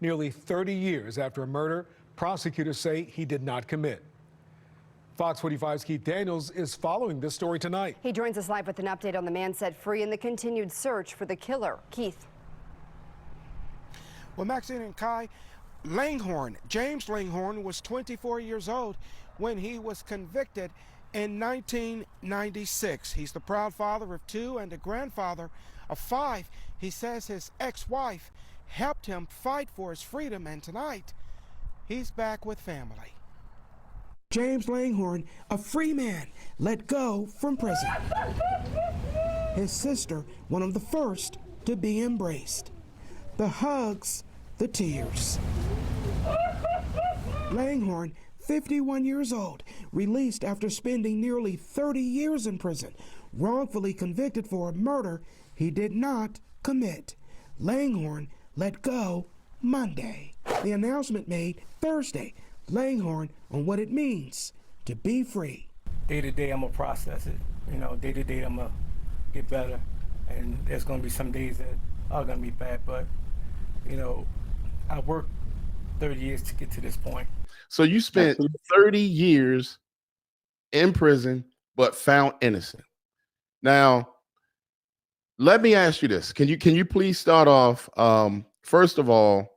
nearly 30 years after a murder prosecutors say he did not commit. Fox 45's Keith Daniels is following this story tonight. He joins us live with an update on the man set free and the continued search for the killer. Keith. Well, Maxine and Kai, James Langhorne was 24 years old when he was convicted in 1996. He's the proud father of 2 and a grandfather of 5. He says his ex-wife helped him fight for his freedom, and tonight he's back with family. James Langhorne, a free man, let go from prison. His sister, one of the first to be embraced. The hugs, the tears. Langhorne, 51 years old, released after spending nearly 30 years in prison, wrongfully convicted for a murder he did not commit. Langhorne let go Monday. The announcement made Thursday. Langhorne on what it means to be free. Day to day, I'm gonna process it. Day to day, I'm gonna get better. And there's gonna be some days that are gonna be bad, but I worked 30 years to get to this point. So you spent 30 years in prison, but found innocent. Now, let me ask you this. Can you please start off, first of all,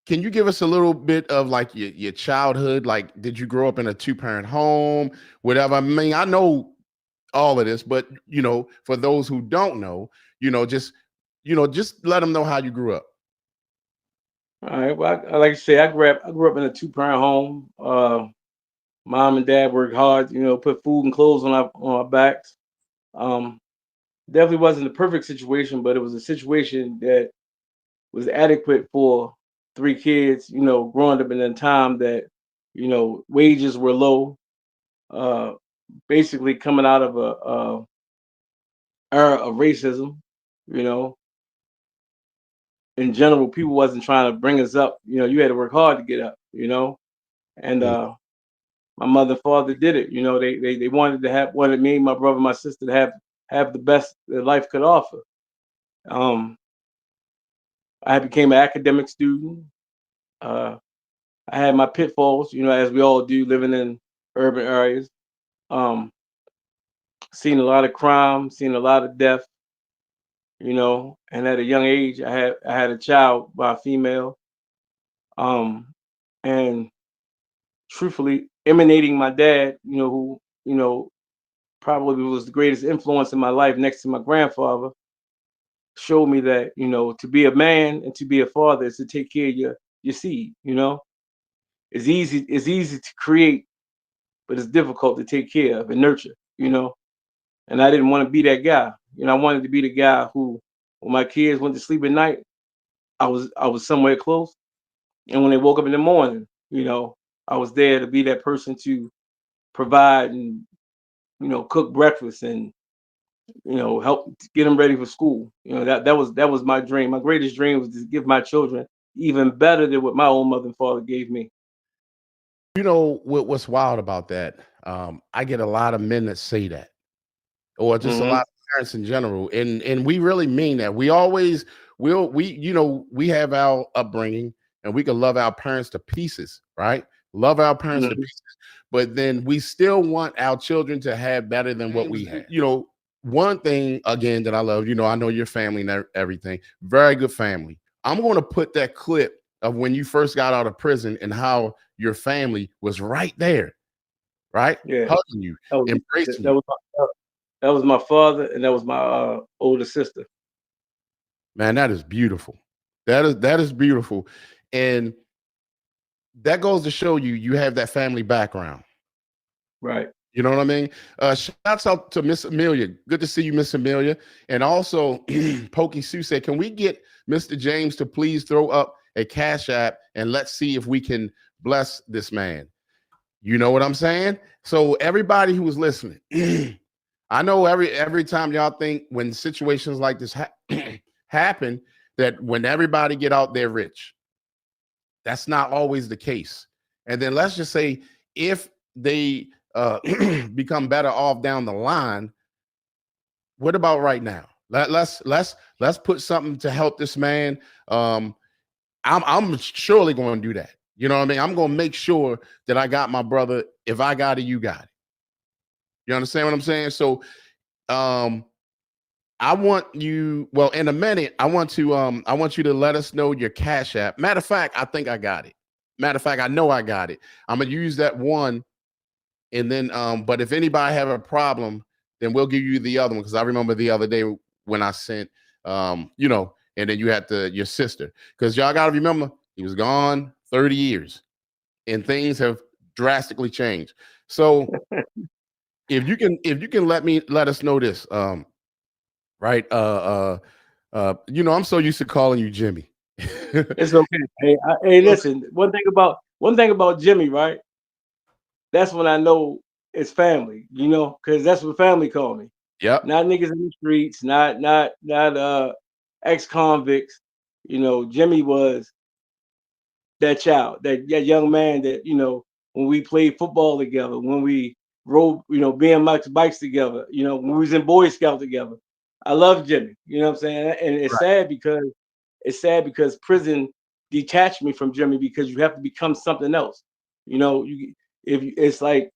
can you give us a little bit of like your childhood? Like, did you grow up in a 2-parent home, whatever? I mean, I know all of this, but for those who don't know, just let them know how you grew up. All right. Well, like I say, I grew up in a 2-parent home. Mom and dad worked hard, put food and clothes on our backs. Definitely wasn't a perfect situation, but it was a situation that was adequate for 3 kids, growing up in a time that, wages were low, basically coming out of a era of racism, in general, people wasn't trying to bring us up. You had to work hard to get up, and my mother and father did it. They wanted me, my brother, my sister to have the best that life could offer. I became an academic student. I had my pitfalls, as we all do, living in urban areas. Seen a lot of crime, seen a lot of death, and at a young age, I had a child by a female. And truthfully, emanating my dad, who, probably was the greatest influence in my life next to my grandfather, showed me that, to be a man and to be a father is to take care of your seed. It's easy to create, but it's difficult to take care of and nurture, and I didn't want to be that guy. I wanted to be the guy who, when my kids went to sleep at night, I was somewhere close, and when they woke up in the morning, I was there to be that person to provide and cook breakfast and help get them ready for school. That was my dream. My greatest dream was to give my children even better than what my own mother and father gave me. What's wild about that? I get a lot of men that say that, or just a lot of parents in general, and we really mean that. We always we have our upbringing, and we can love our parents to pieces, right? Love our parents to pieces, but then we still want our children to have better than what we had. One thing again that I love, I know your family and everything, very good family. I'm going to put that clip of when you first got out of prison and how your family was right there, right? Yeah. Hugging you, embracing you. you. That was my father, and that was my older sister. Man, that is beautiful. That is beautiful. And that goes to show you have that family background. Right. You know what I mean? Shouts out to Miss Amelia. Good to see you, Miss Amelia. And also, Pokey Sue said, can we get Mr. James to please throw up a Cash App and let's see if we can bless this man? You know what I'm saying? So everybody who is listening, I know every time y'all think when situations like this happen, that when everybody get out there rich. That's not always the case. And then let's just say if they become better off down the line, what about right now? Let's Let's put something to help this man. I'm surely going to do that. You know what I mean? I'm going to make sure that I got my brother. If I got it, you got it. You understand what I'm saying? So, I want you, well, in a minute, I want you to let us know your Cash App. Matter of fact, I think I got it. Matter of fact, I know I got it. I'm gonna use that one, and then but if anybody have a problem, then we'll give you the other one, because I remember the other day when I sent you know, and then you had your sister, because y'all gotta remember he was gone 30 years and things have drastically changed. So if you can let us know this, right? You know, I'm so used to calling you Jimmy. It's okay. Hey, listen. One thing about Jimmy, right? That's when I know it's family. You know, because that's what family call me. Yep. Not niggas in the streets. Not ex-convicts. You know, Jimmy was that child, that young man that, you know, when we played football together, when we rode, you know, BMX bikes together, you know, when we was in Boy Scout together. I love Jimmy. You know what I'm saying? And it's sad because prison detached me from Jimmy, because you have to become something else. You know, it's like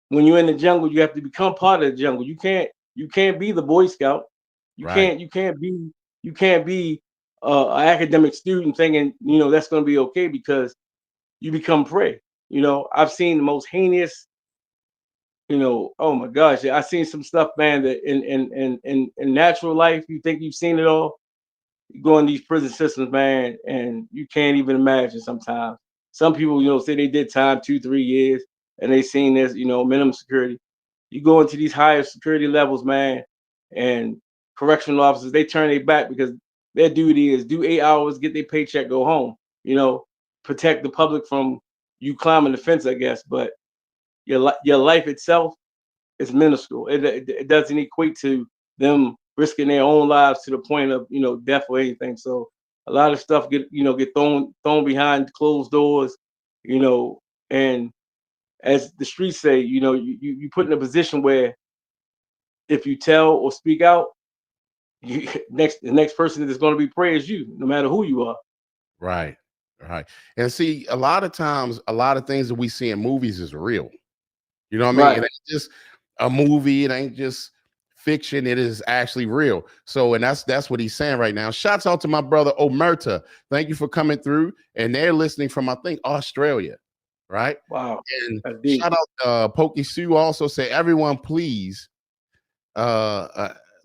when you're in the jungle, you have to become part of the jungle. You can't be the Boy Scout. You Right. can't you can't be you can't be an academic student thinking, you know, that's going to be okay, because you become prey. You know, I've seen the most heinous, you know, oh my gosh, I've seen some stuff, man, that in natural life, you think you've seen it all. You go in these prison systems, man, and you can't even imagine sometimes. Some people, you know, say they did time 2, 3 years and they seen this, you know, minimum security. You go into these higher security levels, man, and correctional officers, they turn their back because their duty is do 8 hours, get their paycheck, go home. You know, protect the public from you climbing the fence, I guess. But your life itself is minuscule. It doesn't equate to them risking their own lives to the point of, you know, death or anything. So a lot of stuff get thrown behind closed doors, you know, and as the streets say, you know, you put in a position where if you tell or speak out, the next person that's going to be prey is you, no matter who you are. Right. Right. And see, a lot of times, a lot of things that we see in movies is real. You know what I mean? It Right. ain't just a movie. It ain't just fiction. It is actually real. So, and that's what he's saying right now. Shouts out to my brother Omerta. Thank you for coming through. And they're listening from, I think, Australia. Right. Wow. And That's deep. shout out Pokey Sue also say, everyone, please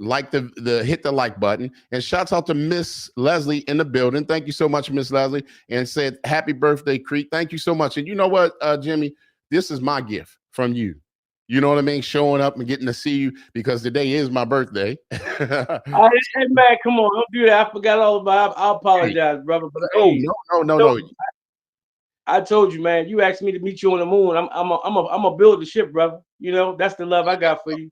like the hit the like button, and shouts out to Miss Leslie in the building. Thank you so much, Miss Leslie, and said happy birthday, Creek. Thank you so much. And you know what, Jimmy, this is my gift from you. You know what I mean? Showing up and getting to see you, because today is my birthday. Hey, man, come on, don't do that. I forgot all about it. I Hey, apologize, brother. But no, hey, no. I told you, man. You asked me to meet you on the moon. I'm a build the ship, brother. You know, that's the love I got for you.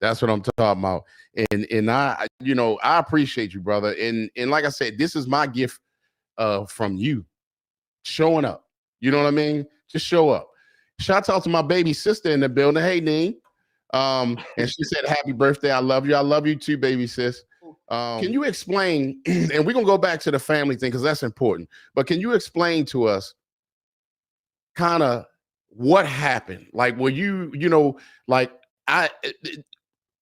That's what I'm talking about. And I, you know, I appreciate you, brother. And like I said, this is my gift from you, showing up. You know what I mean? Just show up. Shout out to my baby sister in the building. Hey, Dean. And she said, happy birthday. I love you. I love you too, baby sis. Can you explain? And we're going to go back to the family thing, because that's important. But can you explain to us kind of what happened? Like, were you know, like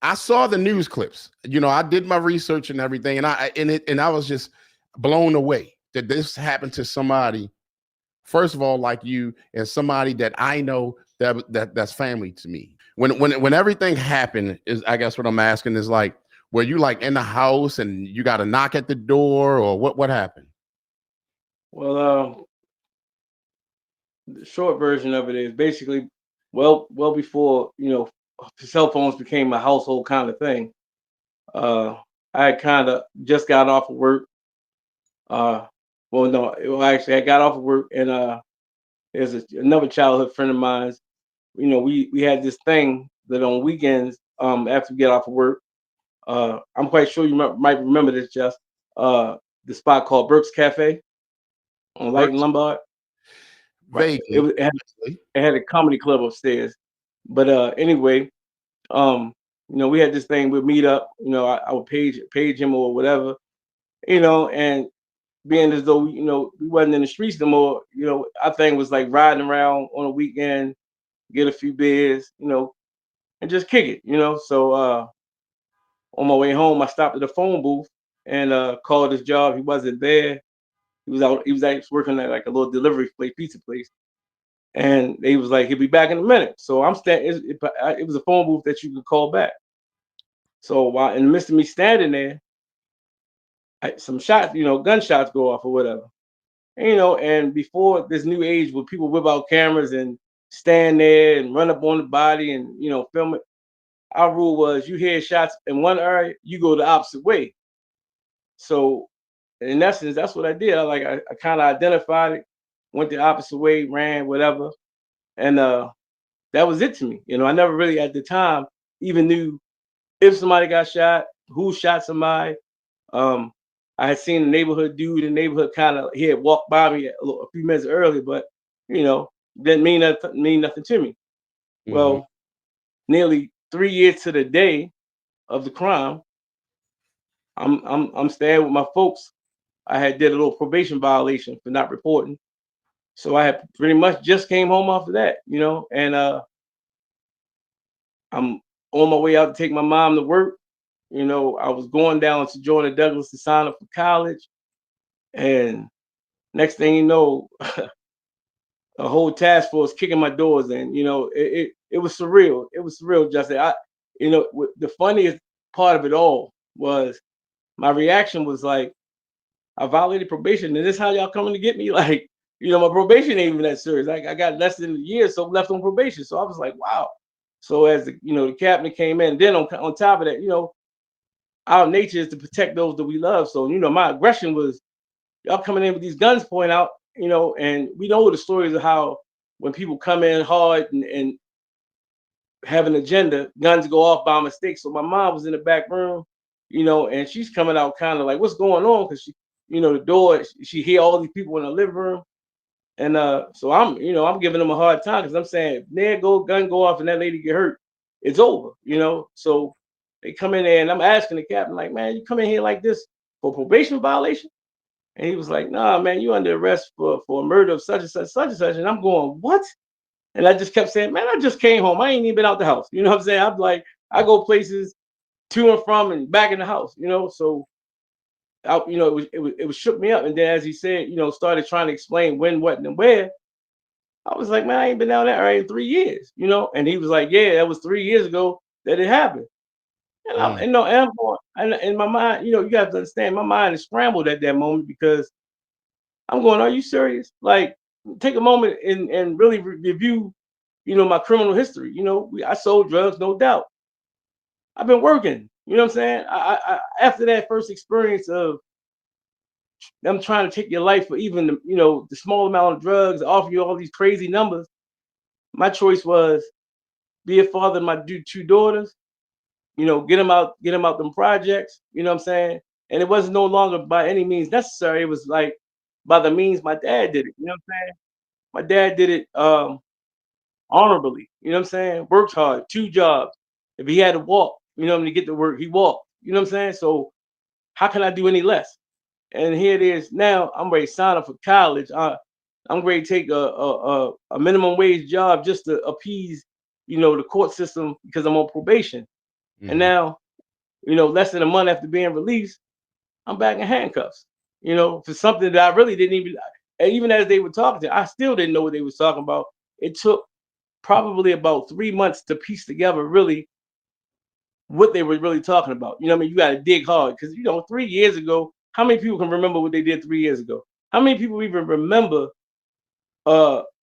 I saw the news clips. You know, I did my research and everything, and I was just blown away that this happened to somebody, first of all, like you, and somebody that I know that's family to me. When everything happened, is, I guess what I'm asking is, like, were you like in the house and you got a knock at the door, or what happened? Well, the short version of it is basically, well before, you know, cell phones became a household kind of thing. Uh, I had kind of just got off of work. Uh, well, no, well, actually, I got off of work, and there's another childhood friend of mine. You know, we had this thing that on weekends, after we get off of work, I'm quite sure you might remember this, Jeff. The spot called Burke's Cafe on Light and First, Lombard. Right. It vaguely. was it had a comedy club upstairs. But anyway, um, You know, we had this thing, we'd meet up, you know, I would page him or whatever, you know, and being as though, you know, we wasn't in the streets no more, you know, our thing was like riding around on a weekend, get a few beers, you know, and just kick it, you know. So on my way home, I stopped at the phone booth and called his job. He wasn't there. He was actually working at like a little delivery place, pizza place. And they was like, he'll be back in a minute. So I'm standing, it was a phone booth that you could call back. So while in the midst of me standing there, some shots, you know, gunshots go off or whatever. And, you know, and before this new age where people whip out cameras and stand there and run up on the body and, you know, film it, our rule was you hear shots in one area, you go the opposite way. So in essence, that's what I did. I kind of identified it, went the opposite way, ran, whatever. And that was it to me. You know, I never really at the time even knew if somebody got shot, who shot somebody. Um, I had seen the neighborhood dude in the neighborhood he had walked by me a few minutes earlier, but you know, didn't mean nothing to me. Mm-hmm. Well, nearly 3 years to the day of the crime, I'm staying with my folks. I had did a little probation violation for not reporting. So I had pretty much just came home after that, you know, and I'm on my way out to take my mom to work. You know, I was going down to Georgia Douglas to sign up for college. And next thing you know, a whole task force kicking my doors in. You know, it was surreal. It was surreal, Justin. You know, the funniest part of it all was my reaction was like, I violated probation, and this how y'all coming to get me? Like, you know, my probation ain't even that serious. Like, I got less than a year, so left on probation. So I was like, wow. So as the captain came in, then on top of that, you know, our nature is to protect those that we love. So, you know, my aggression was y'all coming in with these guns pointing out, you know, and we know the stories of how when people come in hard and have an agenda, guns go off by mistake. So my mom was in the back room, you know, and she's coming out kind of like, what's going on? Because she, you know, the door, she hear all these people in the living room. And so I'm giving them a hard time because I'm saying, there go, gun go off and that lady get hurt. It's over, you know. So they come in there and I'm asking the captain, like, man, you come in here like this for probation violation? And he was like, nah, man, you under arrest for a murder of such and such, such and such. And I'm going, what? And I just kept saying, man, I just came home. I ain't even been out the house. You know what I'm saying? I'm like, I go places to and from and back in the house, you know. So you know, it was shook me up. And then as he said, you know, started trying to explain when, what, and where. I was like, man, I ain't been down there in 3 years, you know. And he was like, yeah, that was 3 years ago that it happened. And I'm, and no, and I'm going, and in my mind, you know, you have to understand, my mind is scrambled at that moment because I'm going, are you serious? Like, take a moment and really review, you know, my criminal history. You know, I sold drugs, no doubt. I've been working. You know what I'm saying? After that first experience of them trying to take your life for even the small amount of drugs, offer you all these crazy numbers, my choice was be a father to my two daughters. You know, get them out them projects. You know what I'm saying? And it wasn't no longer by any means necessary. It was like by the means my dad did it. You know what I'm saying? My dad did it honorably. You know what I'm saying? Worked hard, 2 jobs. If he had to walk, you know, to get to work, he walked. You know what I'm saying? So how can I do any less? And here it is now. I'm ready to sign up for college. I'm ready to take a minimum wage job just to appease, you know, the court system because I'm on probation. And now, you know, less than a month after being released, I'm back in handcuffs. You know, for something that I really didn't even. And even as they were talking to, I still didn't know what they was talking about. It took probably about 3 months to piece together really what they were really talking about. You know what I mean? You got to dig hard because, you know, 3 years ago, how many people can remember what they did 3 years ago? How many people even remember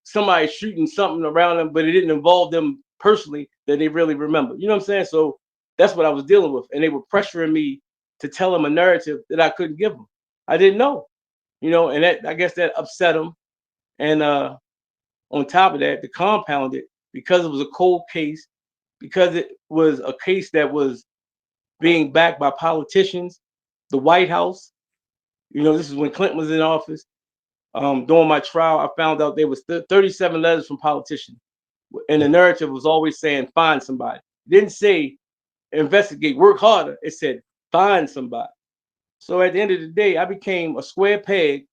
somebody shooting something around them, but it didn't involve them personally that they really remember? You know what I'm saying? So that's what I was dealing with. And they were pressuring me to tell them a narrative that I couldn't give them. I didn't know, you know, and that I guess that upset them. And on top of that, to compound it, because it was a cold case, because it was a case that was being backed by politicians, the White House. You know, this is when Clinton was in office. During my trial, I found out there was 37 letters from politicians, and the narrative was always saying find somebody. It didn't say investigate, work harder. It said find somebody. So at the end of the day, I became a square peg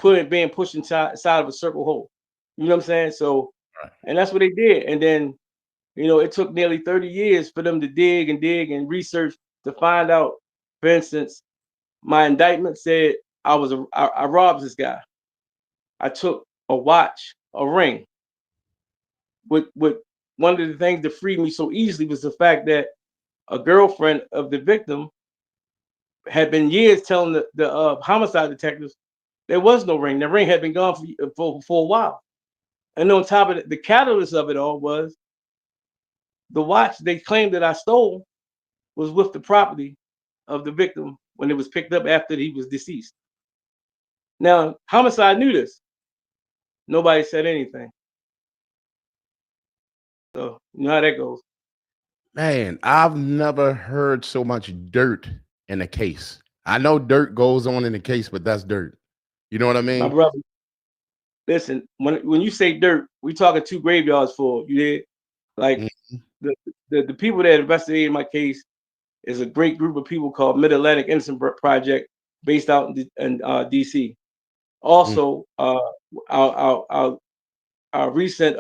being pushed inside of a circle hole. You know what I'm saying? So, Right. and that's what they did. And then, it took nearly 30 years for them to dig and research to find out. For instance, my indictment said I robbed this guy. I took a watch, a ring. With one of the things that freed me so easily was the fact that a girlfriend of the victim had been years telling the homicide detectives there was no ring. The ring had been gone for a while. And on top of it, the catalyst of it all was the watch they claimed that I stole was with the property of the victim when it was picked up after he was deceased. Now, homicide knew this. Nobody said anything. So you know how that goes. Man, I've never heard so much dirt in a case. I know dirt goes on in the case, but that's dirt. You know what I My mean? brother, listen, when you say dirt, we talking 2 graveyards full. You did? Like Mhm. the people that investigated my case is a great group of people called Mid-Atlantic Innocent Project based out in DC. Mm. Also, our recent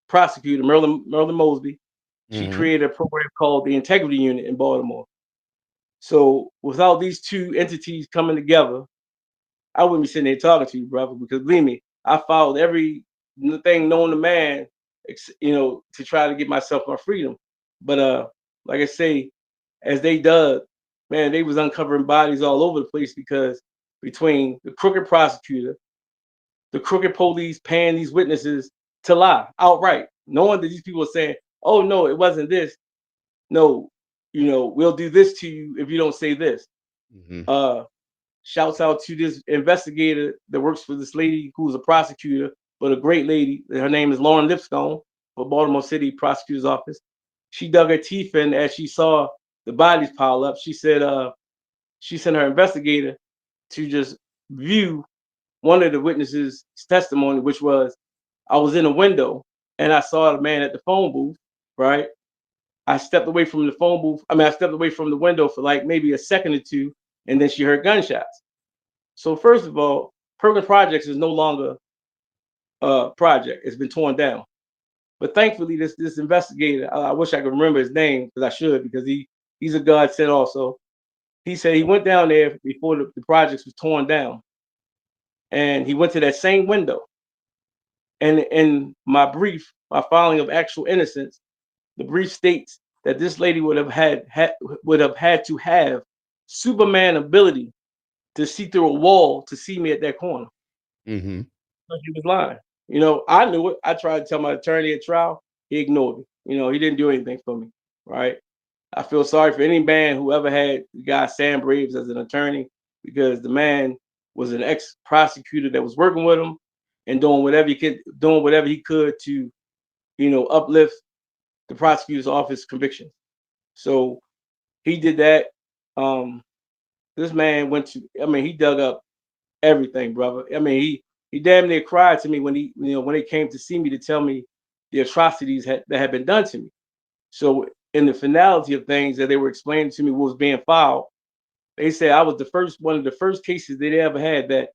prosecutor, Marilyn Mosby, she Mhm. created a program called the Integrity Unit in Baltimore. So without these 2 entities coming together, I wouldn't be sitting there talking to you, brother, because believe me, I followed every thing known to man, to try to get myself my freedom. But like I say, as they dug, man, they was uncovering bodies all over the place because between the crooked prosecutor, the crooked police paying these witnesses to lie outright, knowing that these people are saying, "Oh no, it wasn't this. No, we'll do this to you if you don't say this." Mhm. Uh, Shouts out to this investigator that works for this lady who's a prosecutor, but a great lady. Her name is Lauren Lipstone for Baltimore City Prosecutor's Office. She dug her teeth in as she saw the bodies pile up. She said she sent her investigator to just view one of the witnesses' testimony, which was I was in a window and I saw the man at the phone booth, right? I stepped away from the phone booth. I stepped away from the window for like maybe a second or two, and then she heard gunshots. So first of all, Perkins Projects is no longer a project. It's been torn down. But thankfully, this investigator, I wish I could remember his name because I should, because he's a godsend also. He said he went down there before the projects was torn down, and he went to that same window. And in my brief, my filing of actual innocence, the brief states that this lady would have had to have Superman ability to see through a wall to see me at that corner. Mhm. He was lying. I knew it. I tried to tell my attorney at trial. He ignored me. He didn't do anything for me. Right. I feel sorry for any man who ever had the guy Sam Braves as an attorney because the man was an ex-prosecutor that was working with him and doing whatever he could to, uplift the prosecutor's office conviction. So he did that. Um, this man he dug up everything, brother. He damn near cried to me when he came to see me to tell me the atrocities that had been done to me. So in the finality of things that they were explaining to me what was being filed, they said I was one of the first cases they ever had that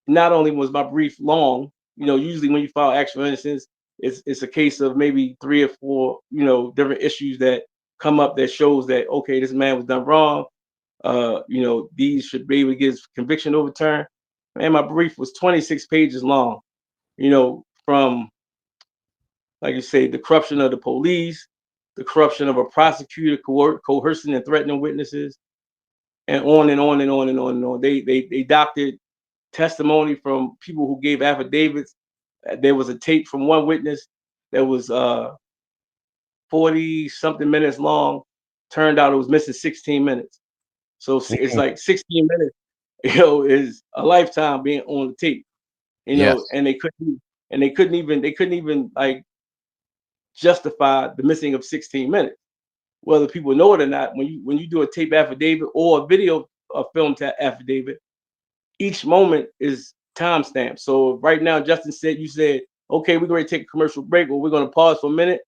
not only was my brief long, usually when you file actual innocence, it's a case of maybe 3 or 4, different issues that come up that shows that okay, this man was done wrong. These should be able to get his conviction overturned. Man, my brief was 26 pages long, from, like you say, the corruption of the police, the corruption of a prosecutor coercing and threatening witnesses, and on and on and on and on and on. They doctored testimony from people who gave affidavits. There was a tape from one witness that was 40 something minutes long. Turned out it was missing 16 minutes. So it's Mhm. like 16 minutes, is a lifetime being on the tape, Yes. and they couldn't even like justify the missing of 16 minutes. Whether people know it or not, when you do a tape affidavit or a video film affidavit, each moment is timestamped. So right now, Justin said, you said, okay, we're going to take a commercial break, or we're going to pause for a minute.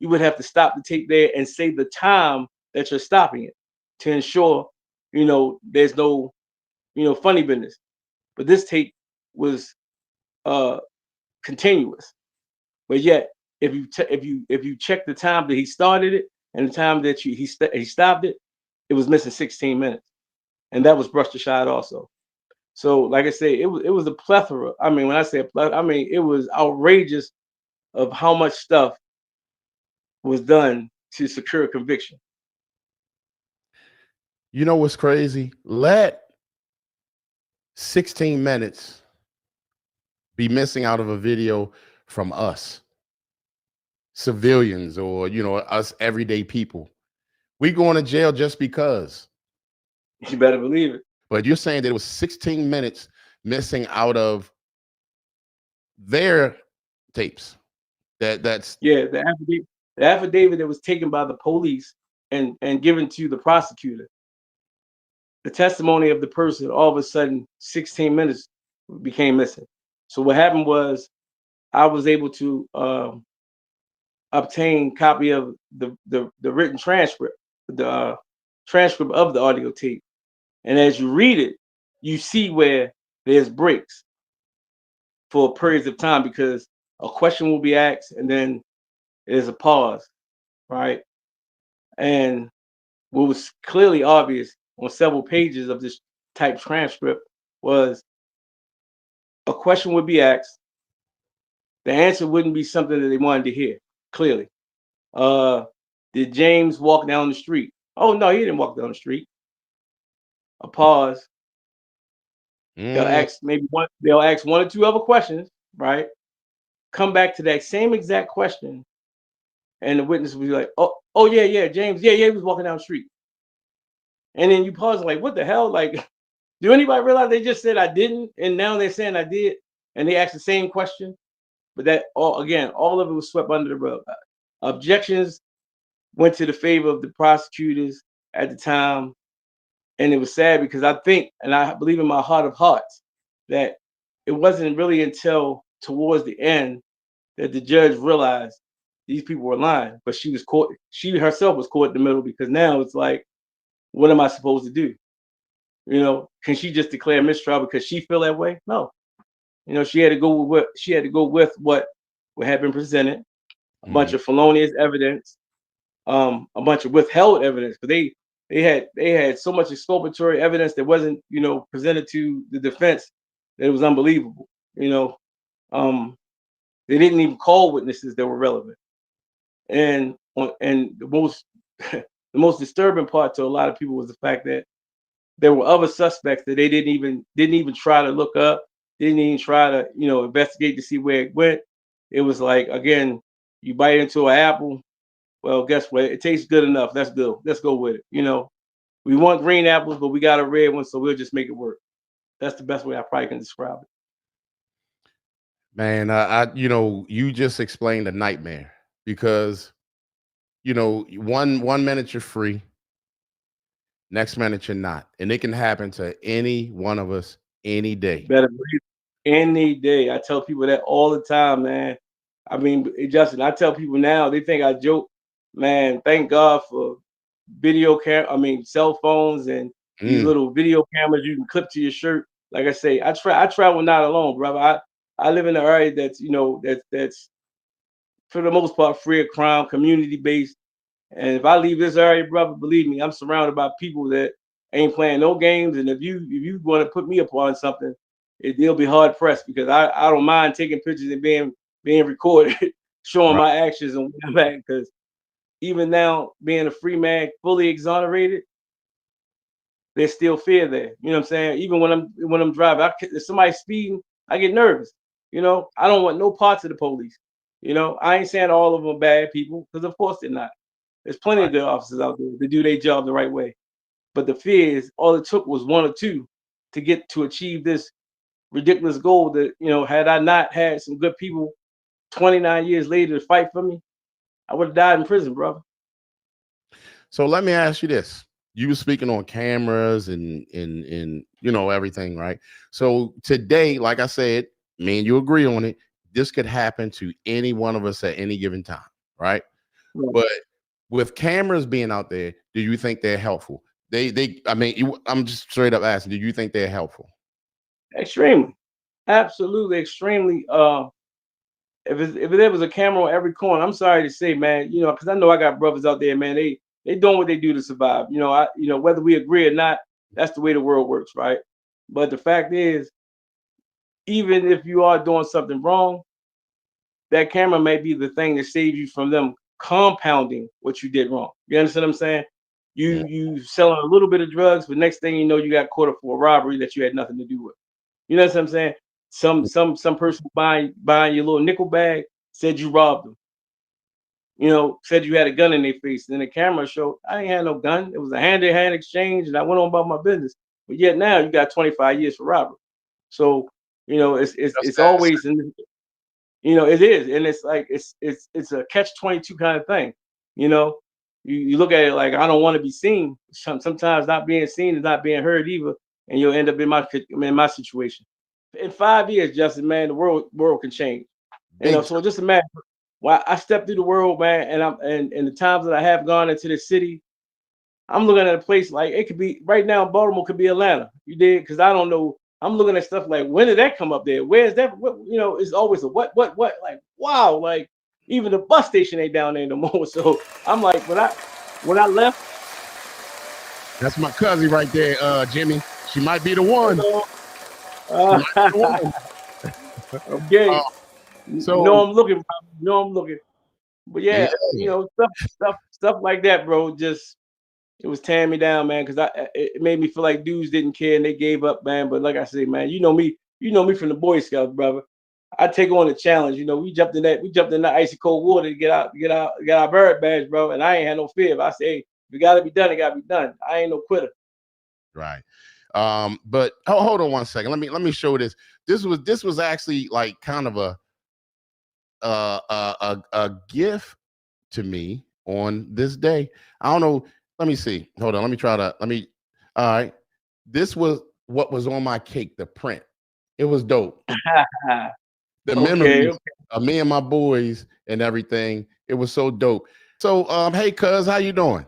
you would have to stop the tape there and say the time that you're stopping it to ensure, there's no, funny business. But this tape was continuous. But yet, if you check the time that he started it and the time that he stopped it, it was missing 16 minutes, and that was brushed aside also. So, like I say, it was a plethora. I mean, when I say a plethora, I mean it was outrageous of how much stuff was done to secure a conviction. You know what's crazy? Let 16 minutes be missing out of a video from us, civilians, or us everyday people. We going to jail just because. You better believe it. But you're saying that it was 16 minutes missing out of their tapes. That's Yeah, the affidavit that was taken by the police and given to the prosecutor. The testimony of the person, all of a sudden, 16 minutes became missing. So what happened was, I was able to obtain copy of the written transcript, the transcript of the audio tape. And as you read it, you see where there's breaks for periods of time, because a question will be asked and then there's a pause, right? And what was clearly obvious on several pages of this type transcript was a question would be asked. The answer wouldn't be something that they wanted to hear, clearly. Did James walk down the street? Oh, no, he didn't walk down the street. A pause. They'll ask they'll ask one or two other questions, right? Come back to that same exact question, and the witness will be like, oh yeah, James, yeah, he was walking down the street. And then you pause, like, what the hell? Like, do anybody realize they just said I didn't, and now they're saying I did, and they asked the same question? But that all of it was swept under the rug. Objections went to the favor of the prosecutors at the time. And it was sad because I think, and I believe in my heart of hearts, that it wasn't really until towards the end that the judge realized these people were lying. But she herself was caught in the middle, because now it's like, what am I supposed to do? Can she just declare mistrial because she feel that way? No. She had to go with what had been presented, a bunch of felonious evidence, a bunch of withheld evidence, because they had so much exculpatory evidence that wasn't presented to the defense that it was unbelievable. They didn't even call witnesses that were relevant, and the most the most disturbing part to a lot of people was the fact that there were other suspects that they didn't even try to look up, didn't even try to investigate to see where it went. It was like, again, you bite into an apple. Well, guess what? It tastes good enough. Let's go. Let's go with it. We want green apples, but we got a red one, so we'll just make it work. That's the best way I probably can describe it. Man, you just explained a nightmare, because 1 minute you're free, next minute you're not, and it can happen to any one of us any day. Better believe it. Any day. I tell people that all the time, man. I mean, Justin, I tell people now, they think I joke. Man, thank God for cell phones and these little video cameras you can clip to your shirt. Like I say, I travel not alone, brother. I live in an area that's that's for the most part free of crime, community based. And if I leave this area, brother, believe me, I'm surrounded by people that ain't playing no games. And if you want to put me upon something, they'll be hard pressed, because I don't mind taking pictures and being recorded, showing my actions and where I'm at. Because even now, being a free man, fully exonerated, there's still fear there. You know what I'm saying? Even when I'm driving, if somebody's speeding, I get nervous. I don't want no parts of the police. I ain't saying all of them are bad people, because of course they're not. There's plenty of good officers out there that do their job the right way. But the fear is, all it took was one or two to achieve this ridiculous goal that, had I not had some good people 29 years later to fight for me, I would have died in prison, brother. So let me ask you this. You were speaking on cameras and everything, right? So today, like I said, me and you agree on it, this could happen to any one of us at any given time, right? But with cameras being out there, do you think they're helpful? I mean, I'm just straight up asking, do you think they're helpful? Extremely, absolutely, extremely. If there was a camera on every corner, I'm sorry to say, man, because I know I got brothers out there, man. They doing what they do to survive. Whether we agree or not, that's the way the world works, right? But the fact is, even if you are doing something wrong, that camera may be the thing that saves you from them compounding what you did wrong. You understand what I'm saying? You selling a little bit of drugs, but next thing you know, you got caught up for a robbery that you had nothing to do with. You know what I'm saying? Some person buying your little nickel bag said you robbed them. Said you had a gun in their face. Then the camera showed I ain't had no gun. It was a hand-to-hand exchange, and I went on about my business. But yet now you got 25 years for robbery. So it's always in. It is, and it's like it's a catch-22 kind of thing. You look at it like I don't want to be seen. Sometimes not being seen is not being heard either, and you'll end up in my situation. In 5 years, Justin, man, the world can change. So just imagine. Well, I stepped through the world, man, and the times that I have gone into the city, I'm looking at a place like it could be right now. Baltimore could be Atlanta. You did, because I don't know. I'm looking at stuff like, when did that come up there? Where's that? It's always a what? Like, wow, like even the bus station ain't down there no more. So I'm like, when I left, that's my cousin right there, Jimmy. She might be the one. Okay. So I'm looking. But yeah, stuff like that, bro. Just it was tearing me down, man, because it made me feel like dudes didn't care and they gave up, man. But like I say, man, you know me from the Boy Scouts, brother. I take on the challenge. We jumped in that icy cold water to get our bird badge, bro. And I ain't had no fear. If I say, hey, if it gotta be done, it gotta be done. I ain't no quitter. Right. But hold on one second. Let me show this. This was actually like kind of a gift to me on this day. I don't know. Let me see. Hold on. All right. This was what was on my cake, the print. It was dope. The memories of me and my boys and everything. It was so dope. So, hey, cuz, how you doing?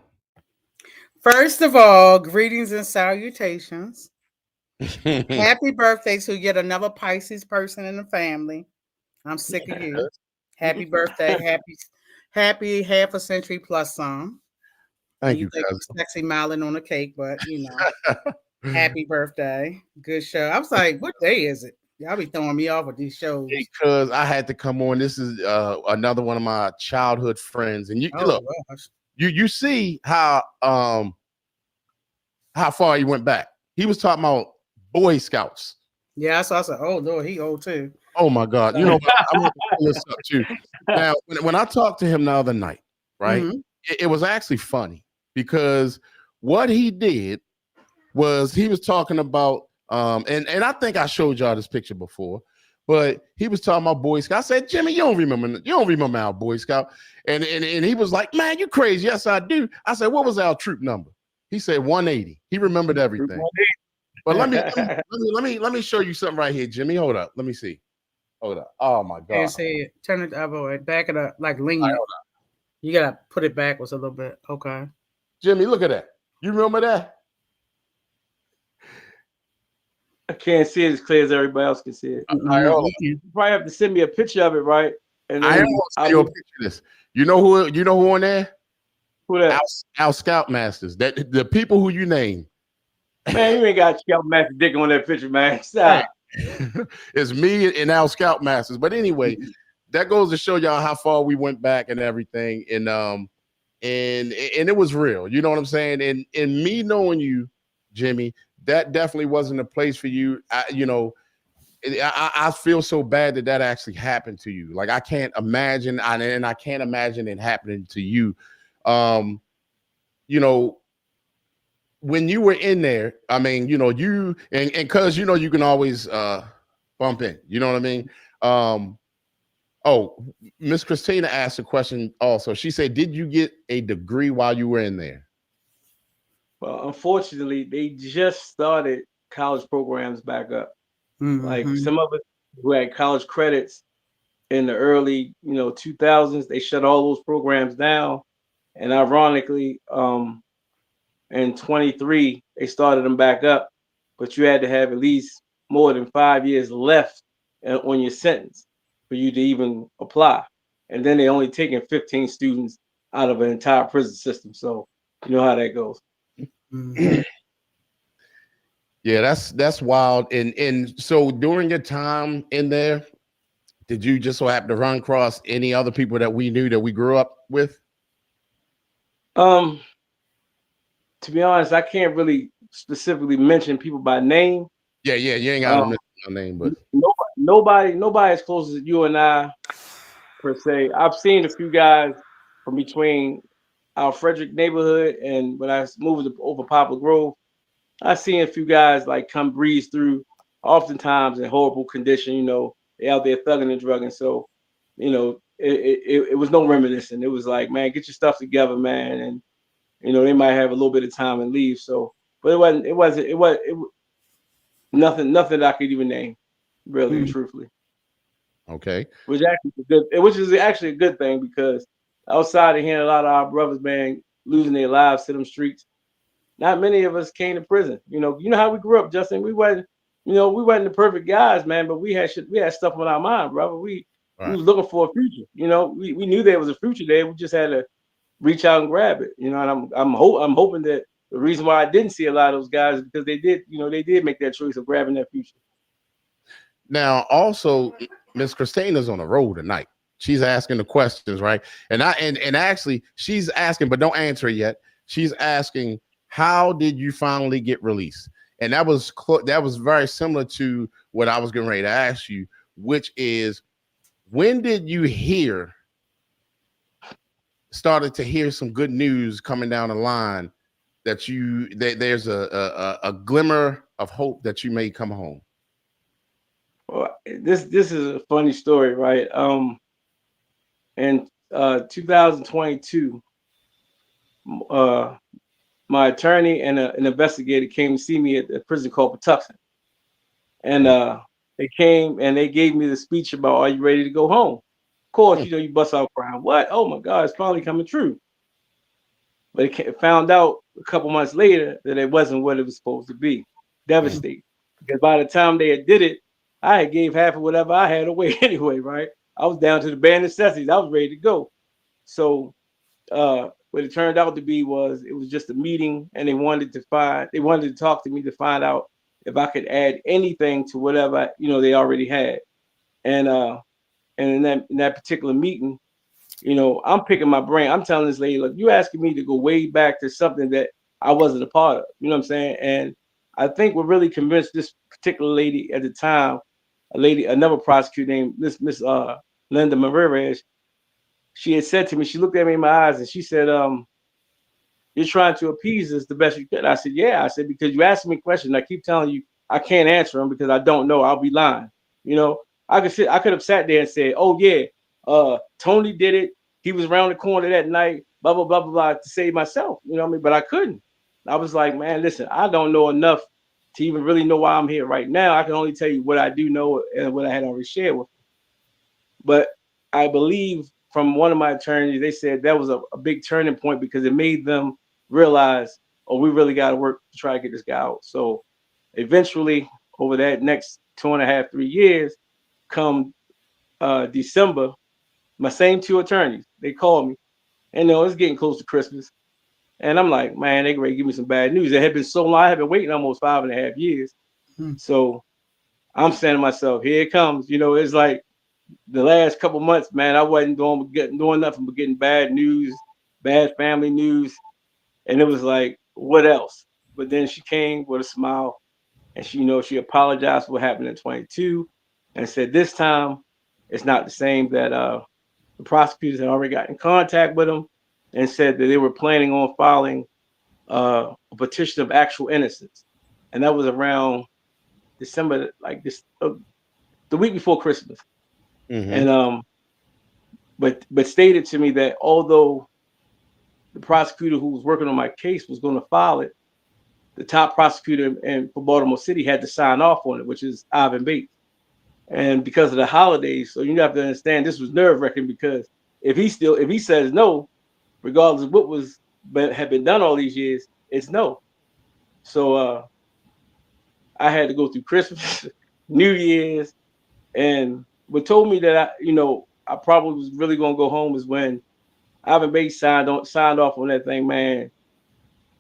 First of all, greetings and salutations. Happy birthday to yet another Pisces person in the family. I'm sick of you. Happy birthday. Happy half a century plus some. Thank you, cuz. Sexy miling on a cake, but happy birthday. Good show. I was like, what day is it? Y'all be throwing me off with these shows. Because I had to come on. This is another one of my childhood friends. And look, you see how far he went back. He was talking about Boy Scouts. Yeah, so I said, oh Lord, he old too. Oh my God. I want to bring this up too. Now, when I talked to him the other night, right, it was actually funny because what he did was he was talking about and I think I showed y'all this picture before, but he was talking about Boy Scout. I said, Jimmy, you don't remember our Boy Scout. And he was like, man, you crazy. Yes, I do. I said, what was our troop number? He said 180. He remembered everything. But let me show you something right here, Jimmy. Hold up. Let me see. Hold up. Oh my God. Can't see it. Turn it up or back it up, like lean it. You gotta put it backwards a little bit. Okay. Jimmy, look at that. You remember that? I can't see it as clear as everybody else can see it. You probably have to send me a picture of it, right? And then I am gonna send you a picture of this. You know who on there? Who that? Our Scoutmasters. That the people who you name. Man, you ain't got Scoutmaster Dick on that picture, man. Stop. It's me and our Scoutmasters. But anyway, that goes to show y'all how far we went back and everything. And it was real. You know what I'm saying? And me knowing you, Jimmy, that definitely wasn't a place for you. I feel so bad that actually happened to you. Like I can't imagine, and I can't imagine it happening to you. When you were in there, I mean, you and cuz you can always bump in. You know what I mean? Oh, Miss Christina asked a question also. She said, "Did you get a degree while you were in there?" Well, unfortunately, they just started college programs back up. Like some of us who had college credits, in the early 2000s. They shut all those programs down, and ironically, in 23 they started them back up, but you had to have at least more than 5 years left on your sentence for you to even apply. And then they only taking 15 students out of an entire prison system. So you know how that goes. Mhm. Yeah, that's wild. And so during your time in there, did you just so happen to run across any other people that we knew that we grew up with? Um, to be honest, I can't really specifically mention people by name. Yeah, you ain't got to Um, mention my name, but nobody as close as you and I per se. I've seen a few guys from between our Frederick neighborhood and when I moved over Poplar Grove. I've seen a few guys like come breeze through, oftentimes in horrible condition. They out there thugging and drugging. So, it was no reminiscing. It was like, man, get your stuff together, man, and they might have a little bit of time and leave. So, but it was nothing that I could even name, really and Mm. truthfully. okay. Which is actually a good thing because outside of hearing a lot of our brothers, man, losing their lives to them streets, not many of us came to prison. You know how we grew up, Justin. We wasn't the perfect guys, man, but we had shit, we had stuff on our mind, brother. We Right. was looking for a future. We knew there was a future there. We just had to reach out and grab it. And I'm hoping that the reason why I didn't see a lot of those guys is because they did make that choice of grabbing that future. Now, also, Miss Christina's on the road tonight. She's asking the questions, right? And actually, she's asking, but don't answer it yet. She's asking, how did you finally get released? And that was very similar to what I was getting ready to ask you, which is, when did you started to hear some good news coming down the line that there's a glimmer of hope that you may come home? Well, this is a funny story, right? In 2022, uh, my attorney and an investigator came to see me at the prison called Patuxent, and they came and they gave me the speech about, "Are you ready to go home?" Of course, you bust out crying. What? Oh my God, it's finally coming true. But found out a couple months later that it wasn't what it was supposed to be. Devastating. Because by the time they had did it, I had gave half of whatever I had away anyway, right? I was down to the bare necessities. I was ready to go. So what it turned out to be was it was just a meeting, and they wanted to talk to me to find out if I could add anything to whatever they already had. And in that particular meeting, I'm picking my brain. I'm telling this lady, look, you asking me to go way back to something that I wasn't a part of. You know what I'm saying? And I think what really convinced this particular lady at the time, another prosecutor named Miss Linda Marirez, she had said to me, she looked at me in my eyes and she said, "You're trying to appease us the best you could." I said, "Yeah." I said, "Because you asked me questions. I keep telling you I can't answer them because I don't know. I'll be lying." You know, I could have sat there and said, "Oh yeah, Tony did it. He was around the corner that night, blah blah blah blah blah," to save myself. You know what I mean? But I couldn't. I was like, man, listen, I don't know enough to even really know why I'm here right now. I can only tell you what I do know and what I had already shared with. But I believe from one of my attorneys, they said that was a big turning point because it made them realize, oh, we really got to work to try to get this guy out. So eventually, over that next 2.5, 3 years, come December, my same two attorneys, they called me, and it's getting close to Christmas. And I'm like, man, they ready to give me some bad news. It had been so long. I had been waiting almost 5.5 years. Mm. So I'm saying to myself, here it comes. It's like the last couple months, man, I wasn't doing nothing but getting bad news, bad family news. And it was like, what else? But then she came with a smile and she apologized for what happened in 22 and said this time it's not the same, that the prosecutors had already got in contact with them and said that they were planning on filing a petition of actual innocence. And that was around December, like this, the week before Christmas. Mm-hmm. And but stated to me that although the prosecutor who was working on my case was going to file it, the top prosecutor for Baltimore City had to sign off on it, which is Ivan Bates. and because of the holidays. So you have to understand this was nerve wracking because if he says no, regardless of what had been done all these years, it's no. So I had to go through Christmas, New Year's, and what told me that I probably was really gonna go home is when Ivan Bates signed off on that thing, man.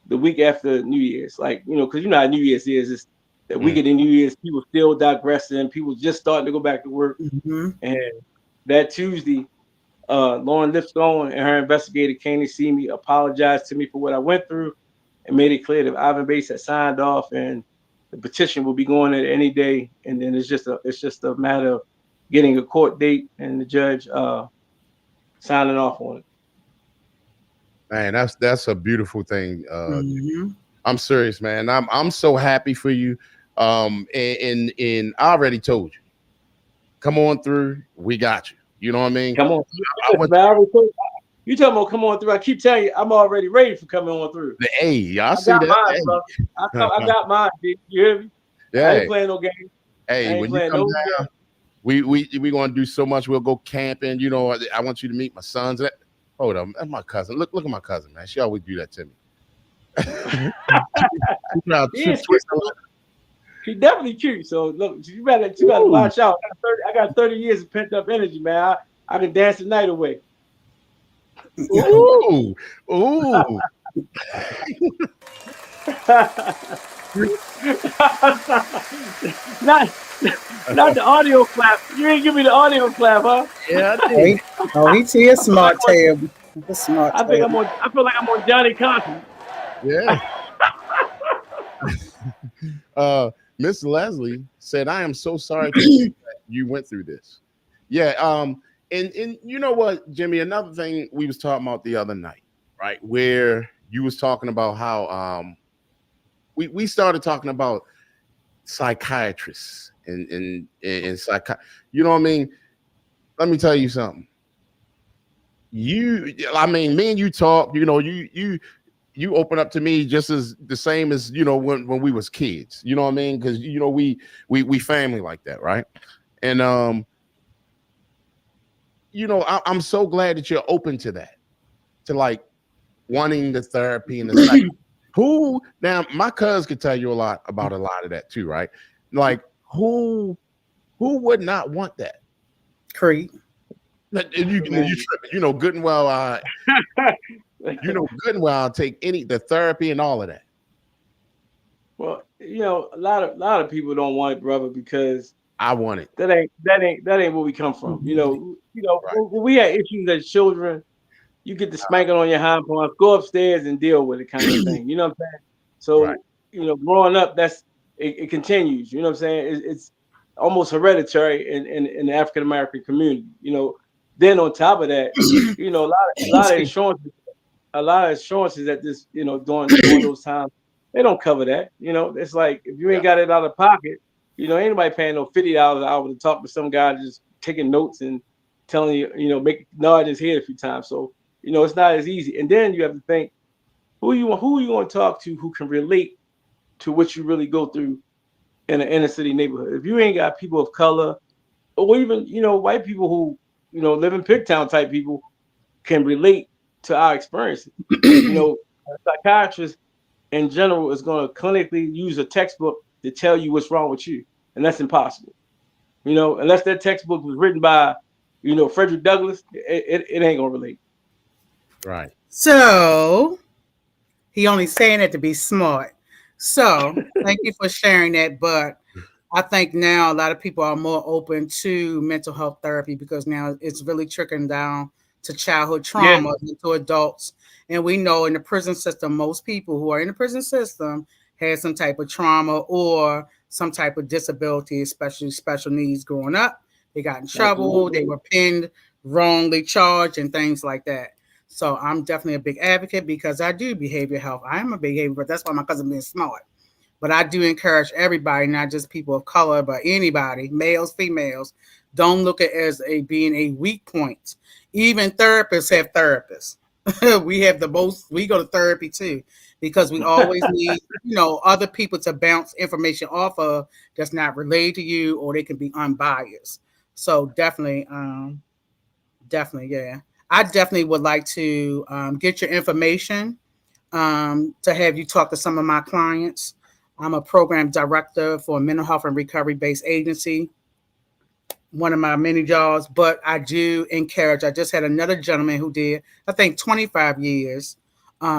The week after New Year's, like because you know how New Year's is. It's the week of the New Year's, people still digressing, people just starting to go back to work, and that Tuesday, Lauren Lipstone and her investigator came to see me, apologized to me for what I went through, and made it clear that Ivan Bates had signed off and the petition will be going in any day. And then it's just a matter of getting a court date and the judge signing off on it. Man, that's a beautiful thing. I'm serious, man. I'm so happy for you. And I already told you, come on through. We got you. You know what I mean? Come on. You talking about come on through? I keep telling you, I'm already ready for coming on through. Hey, I see that. Mine, bro. I got mine. You hear me? Yeah. I ain't playing no game. Hey, when you come down, we gonna do so much. We'll go camping. You know, I want you to meet my sons. Hold on, that's my cousin. Look at my cousin, man. She always do that to me. She definitely cute. So look, you better watch out. I got 30 years of pent up energy, man. I can dance the night away. Ooh. Not the audio clap. You ain't give me the audio clap, huh? Yeah, I did. He is smart tail. I feel like I'm on Johnny Carson. Yeah. Miss Leslie said, "I am so sorry that you went through this." Yeah. And you know what, Jimmy? Another thing we was talking about the other night, right? Where you was talking about how we started talking about psychiatrists and you know what I mean? Let me tell you something. Me and you talk, you know, you open up to me just as the same as, you know, when we was kids, you know what I mean? Because, you know, we family like that, right? And you know, I'm so glad that you're open to that, to like wanting the therapy and the psych. Who now? My cousin could tell you a lot about a lot of that too, right? Like who would not want that? Creed. You know good and well. I'll take the therapy and all of that. Well, you know, a lot of people don't want it, brother, because I want it. That ain't where we come from. You know, right. When we had issues as children, you get the spanking on your hind parts, go upstairs and deal with it, kind of thing. You know what I'm saying? So, right. You know, growing up, it continues. You know what I'm saying? It's almost hereditary in the African American community. You know, then on top of that, you know, a lot of insurances at this, you know, during those times, they don't cover that. You know, it's like if you ain't got it out of pocket. You know, anybody paying no $50 an hour to talk to some guy just taking notes and telling you, you know, nod his head a few times. So, you know, it's not as easy. And then you have to think, who you want to talk to who can relate to what you really go through in an inner city neighborhood. If you ain't got people of color, or even, you know, white people who, you know, live in Pigtown type people can relate to our experiences. You know, a psychiatrist in general is going to clinically use a textbook to tell you what's wrong with you, and that's impossible. You know, unless that textbook was written by, you know, Frederick Douglass, it ain't gonna relate. Right. So he only saying it to be smart. So thank you for sharing that. But I think now a lot of people are more open to mental health therapy because now it's really trickling down to childhood trauma to adults. And we know in the prison system, most people who are in the prison system had some type of trauma or some type of disability, especially special needs growing up. They got in trouble, they were pinned, wrongly charged, and things like that. So I'm definitely a big advocate because I do behavioral health. I am a behavioral, but that's why my cousin being smart. But I do encourage everybody, not just people of color, but anybody, males, females, don't look at it as being a weak point. Even therapists have therapists. We have we go to therapy too. because we always need, other people to bounce information off of that's not related to you, or they can be unbiased. So definitely, yeah. I definitely would like to get your information to have you talk to some of my clients. I'm a program director for a mental health and recovery based agency, one of my many jobs, but I do encourage. I just had another gentleman who did, I think, 25 years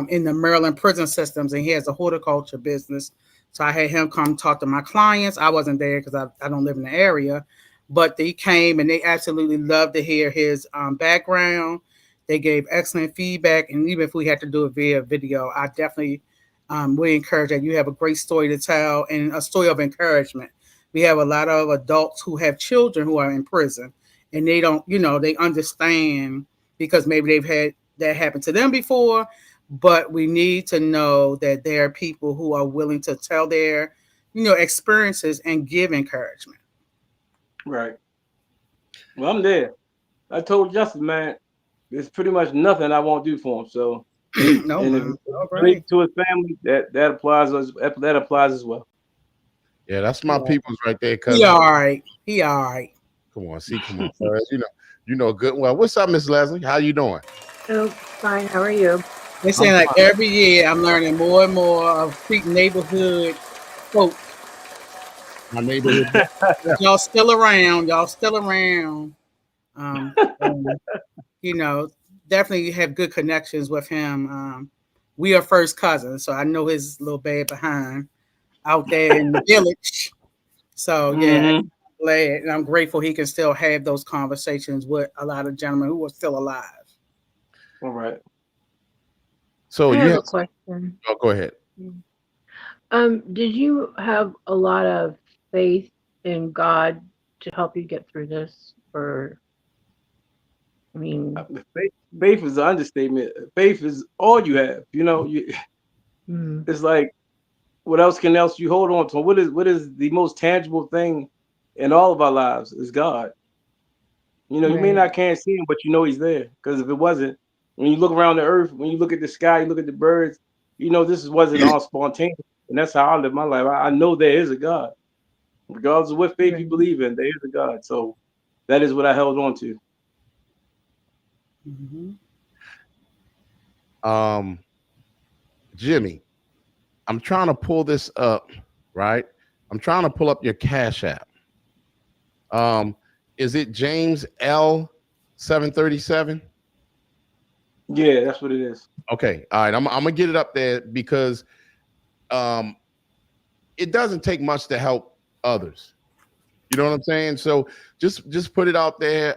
in the Maryland prison systems, and he has a horticulture business. So I had him come talk to my clients. I wasn't there because I don't live in the area, but they came and they absolutely loved to hear his background. They gave excellent feedback, and even if we had to do it via video, I definitely would encourage that. You have a great story to tell and a story of encouragement. We have a lot of adults who have children who are in prison, and they don't, they understand because maybe they've had that happen to them before, but we need to know that there are people who are willing to tell their, experiences and give encouragement. Right. Well, I'm there. I told Justin, man, there's pretty much nothing I won't do for him. So, No, and if man. it All relates right. to his family, that applies as well. Yeah, that's my people's right there, He cousin. all right. He all right. Come on, cuz. You know good. Well, what's up, Miss Leslie? How you doing? Oh, fine. How are you? They saying like every year I'm learning more and more of Creek neighborhood folk. My neighborhood. Y'all still around. Y'all still around. And, definitely have good connections with him. We are first cousins, so I know his little bad behind out there in the village. So yeah, I'm glad and I'm grateful he can still have those conversations with a lot of gentlemen who are still alive. All right. So I you have have a question. Oh, go ahead. Did you have a lot of faith in God to help you get through this? Or, I mean, Faith is an understatement. Faith is all you have. It's like, what else you hold on to? What is the most tangible thing in all of our lives is God. You may right. can't see him, but he's there. Because if it wasn't, when you look around the earth, when you look at the sky, you look at the birds, wasn't all spontaneous. And that's how I live my life. I know there is a God. Regardless of what faith you believe in, there is a God. So that is what I held on to. Jimmy, I'm trying to pull this up, right? I'm trying to pull up your Cash App. Is it James L 737? Yeah, that's what it is. Okay, all right. I'm gonna get it up there because it doesn't take much to help others. You know what I'm saying? So just put it out there.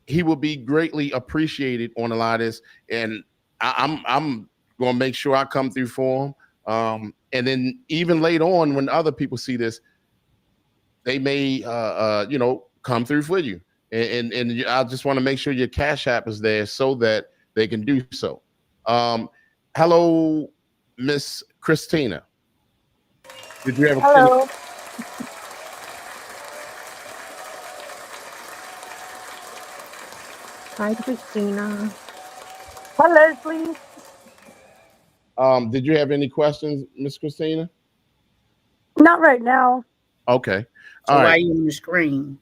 He will be greatly appreciated on a lot of this, and I'm gonna make sure I come through for him. And then even later on, when other people see this, they may come through for you. And I just want to make sure your Cash App is there so that they can do so. Hello, Miss Christina. Did you have a Hello. Hi, Christina. Hi, Leslie. Did you have any questions, Miss Christina? Not right now. Okay. So all why right. you on the screen?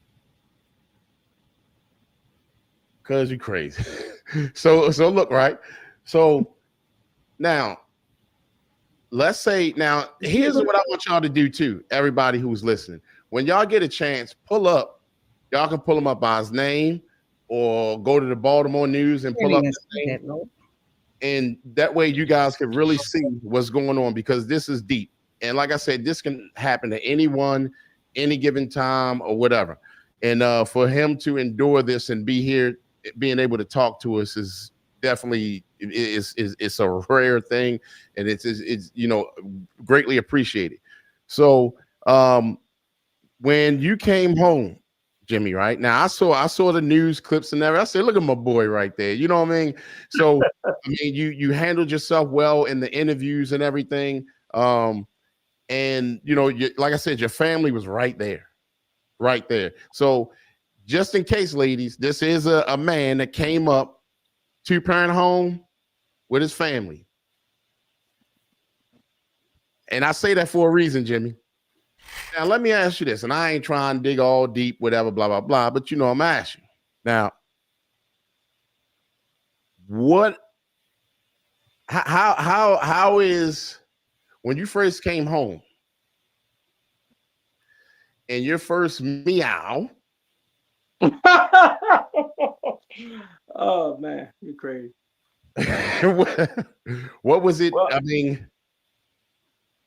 Cause you're crazy. So look, right? So now let's say here's what I want y'all to do too, everybody who's listening. When y'all get a chance, pull up, y'all can pull him up by his name or go to the Baltimore News and pull up his name. And that way you guys can really see what's going on, because this is deep. And like I said, this can happen to anyone, any given time or whatever. And for him to endure this and be here, being able to talk to us is definitely it's a rare thing, and it's greatly appreciated. So when you came home, Jimmy, right now I saw the news clips and everything. I said, look at my boy right there. You know what I mean? So I mean, you handled yourself well in the interviews and everything. And like I said, your family was right there. So just in case, ladies, this is a man that came up 2-parent home with his family. And I say that for a reason, Jimmy. Now, let me ask you this, and I ain't trying to dig all deep, whatever, blah, blah, blah, but you know, I'm asking. Now, how is, when you first came home and your first meow, Oh man, you're crazy. what was it? Well, I mean,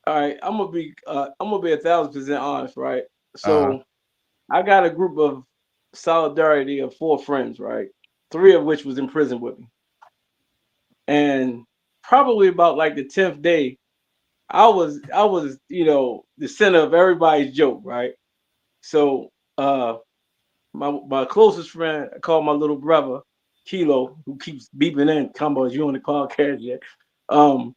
all right, I'm gonna be 1,000% honest, right? uh-huh, So I got a group of solidarity of 4 friends, right? 3 of which was in prison with me. And probably about like the 10th day, I was, the center of everybody's joke, right? So my closest friend, I call my little brother, Kilo, who keeps beeping in, combos, you on the podcast yet? Um,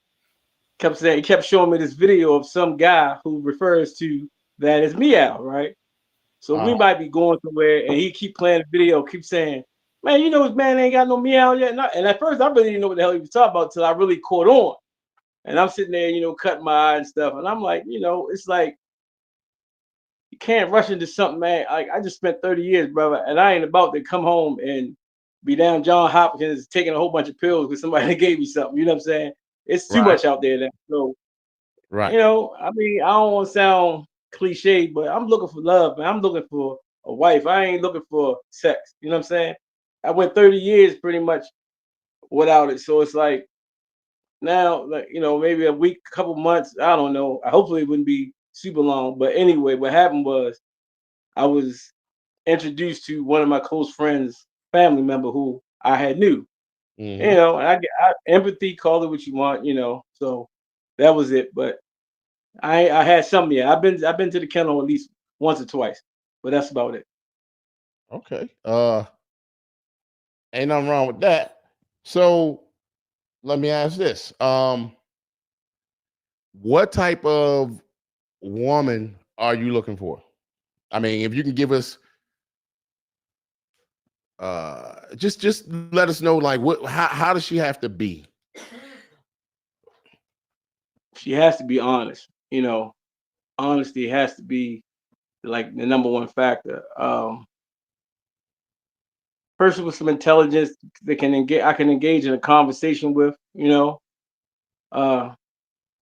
he kept showing me this video of some guy who refers to that as meow, right? So we uh-huh, might be going somewhere and he keep playing the video, keep saying, man, this man ain't got no meow yet. And at first I really didn't know what the hell he was talking about till I really caught on. And I'm sitting there, cutting my eye and stuff. And I'm like, it's like you can't rush into something, man. Like I just spent 30 years, brother, and I ain't about to come home and be down John Hopkins taking a whole bunch of pills because somebody gave me something. You know what I'm saying? It's too right, much out there now. So, right. I mean, I don't want to sound cliche, but I'm looking for love, man. I'm looking for a wife. I ain't looking for sex. You know what I'm saying? I went 30 years pretty much without it. So it's like now, like, maybe a week, couple months, I don't know. Hopefully it wouldn't be super long. But anyway, what happened was I was introduced to one of my close friends, family member who I had knew. Hmm. And empathy, call it what you want. So that was it. But I had some, yeah. I've been to the kennel at least once or twice, but that's about it. Okay. Ain't nothing wrong with that. So let me ask this. What type of woman are you looking for? I mean, if you can give us just let us know, like, what how does she have to be? She has to be honest. Honesty has to be like the number one factor. Person with some intelligence that can engage, I can engage in a conversation with.